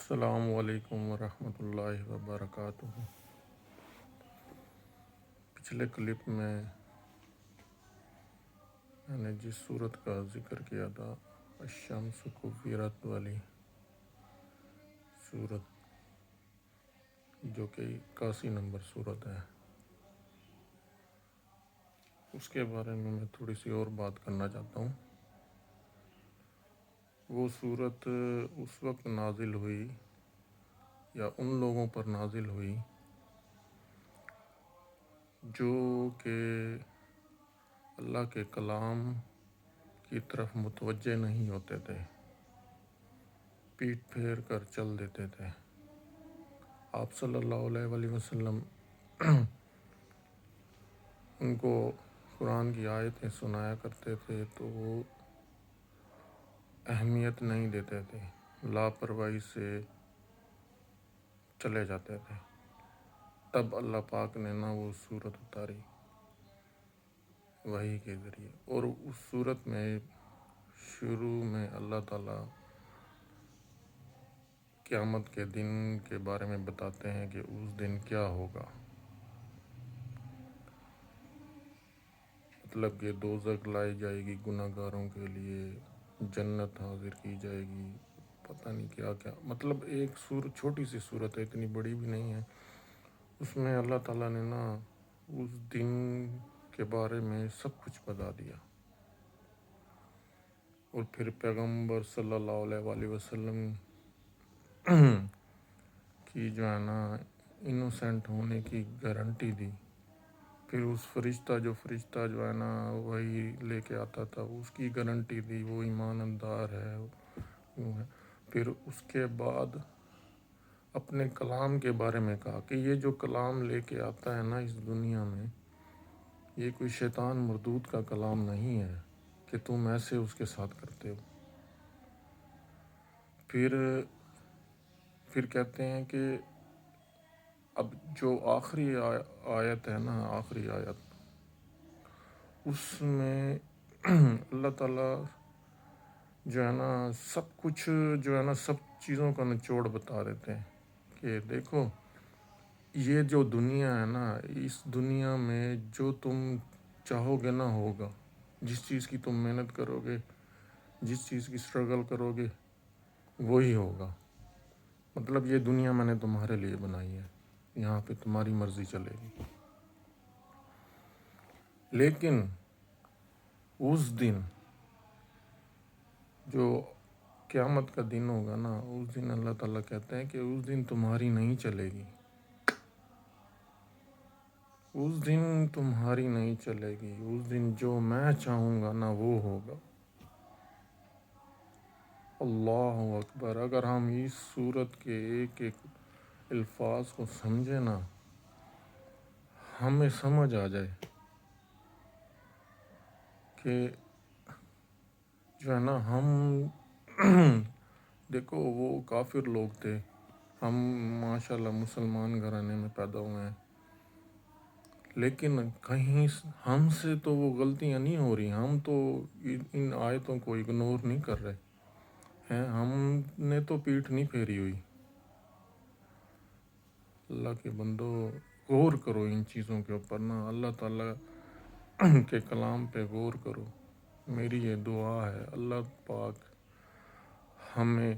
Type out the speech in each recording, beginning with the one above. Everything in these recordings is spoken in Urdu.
السلام علیکم ورحمۃ اللہ وبرکاتہ۔ پچھلے کلپ میں نے جس صورت کا ذکر کیا تھا، الشمس کورت والی صورت، جو کہ 81 نمبر صورت ہے، اس کے بارے میں تھوڑی سی اور بات کرنا چاہتا ہوں۔ وہ صورت اس وقت نازل ہوئی یا ان لوگوں پر نازل ہوئی جو کہ اللہ کے کلام کی طرف متوجہ نہیں ہوتے تھے، پیٹ پھیر کر چل دیتے تھے۔ آپ صلی اللہ علیہ وآلہ وسلم ان کو قرآن کی آیتیں سنایا کرتے تھے تو وہ اہمیت نہیں دیتے تھے، لاپرواہی سے چلے جاتے تھے۔ تب اللہ پاک نے وہ صورت اتاری وحی کے ذریعے، اور اس صورت میں شروع میں اللہ تعالیٰ قیامت کے دن کے بارے میں بتاتے ہیں کہ اس دن کیا ہوگا، مطلب کہ دوزخ لائی جائے گی گناہ گاروں کے لیے، جنت حاضر کی جائے گی، پتہ نہیں کیا کیا، مطلب ایک چھوٹی سی صورت ہے، اتنی بڑی بھی نہیں ہے۔ اس میں اللہ تعالیٰ نے اس دن کے بارے میں سب کچھ بتا دیا، اور پھر پیغمبر صلی اللہ علیہ وآلہ وسلم کی انوسینٹ ہونے کی گارنٹی دی۔ پھر اس فرشتہ جو وہی لے کے آتا تھا، اس کی گارنٹی دی، وہ ایماندار ہے، یوں ہے۔ پھر اس کے بعد اپنے کلام کے بارے میں کہا کہ یہ جو کلام لے کے آتا ہے اس دنیا میں، یہ کوئی شیطان مردود کا کلام نہیں ہے کہ تم ایسے اس کے ساتھ کرتے ہو۔ پھر کہتے ہیں کہ اب جو آخری آیت ہے آخری آیت، اس میں اللہ تعالیٰ جو ہے سب کچھ سب چیزوں کا نچوڑ بتا دیتے ہیں کہ دیکھو، یہ جو دنیا ہے اس دنیا میں جو تم چاہو گے ہوگا، جس چیز کی تم محنت کرو گے، جس چیز کی سٹرگل کرو گے، وہی ہوگا۔ مطلب یہ دنیا میں نے تمہارے لیے بنائی ہے، یہاں پہ تمہاری مرضی چلے گی۔ لیکن اس دن جو قیامت کا دن ہوگا اس دن اللہ تعالیٰ کہتے ہیں کہ اس دن تمہاری نہیں چلے گی، اس دن تمہاری نہیں چلے گی، اس دن جو میں چاہوں گا وہ ہوگا۔ اللہ اکبر! اگر ہم اس صورت کے ایک ایک الفاظ کو سمجھے ہمیں سمجھ آ جائے کہ جو ہے ہم دیکھو، وہ کافر لوگ تھے، ہم ماشاءاللہ مسلمان گھرانے میں پیدا ہوئے ہیں، لیکن کہیں ہم سے تو وہ غلطیاں نہیں ہو رہی، ہم تو ان آیتوں کو اگنور نہیں کر رہے ہیں، ہم نے تو پیٹھ نہیں پھیری ہوئی۔ اللہ کے بندو، غور کرو ان چیزوں کے اوپر، اللہ تعالیٰ کے کلام پہ غور کرو۔ میری یہ دعا ہے، اللہ پاک ہمیں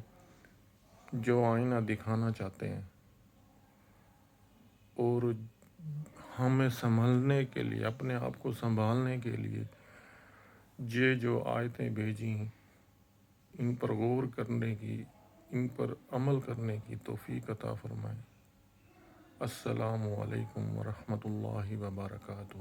جو آئینہ دکھانا چاہتے ہیں اور ہمیں سنبھلنے کے لیے، اپنے آپ کو سنبھالنے کے لیے یہ جو آیتیں بھیجی ہیں، ان پر غور کرنے کی، ان پر عمل کرنے کی توفیق عطا فرمائے۔ السلام علیکم ورحمۃ اللہ وبرکاتہ۔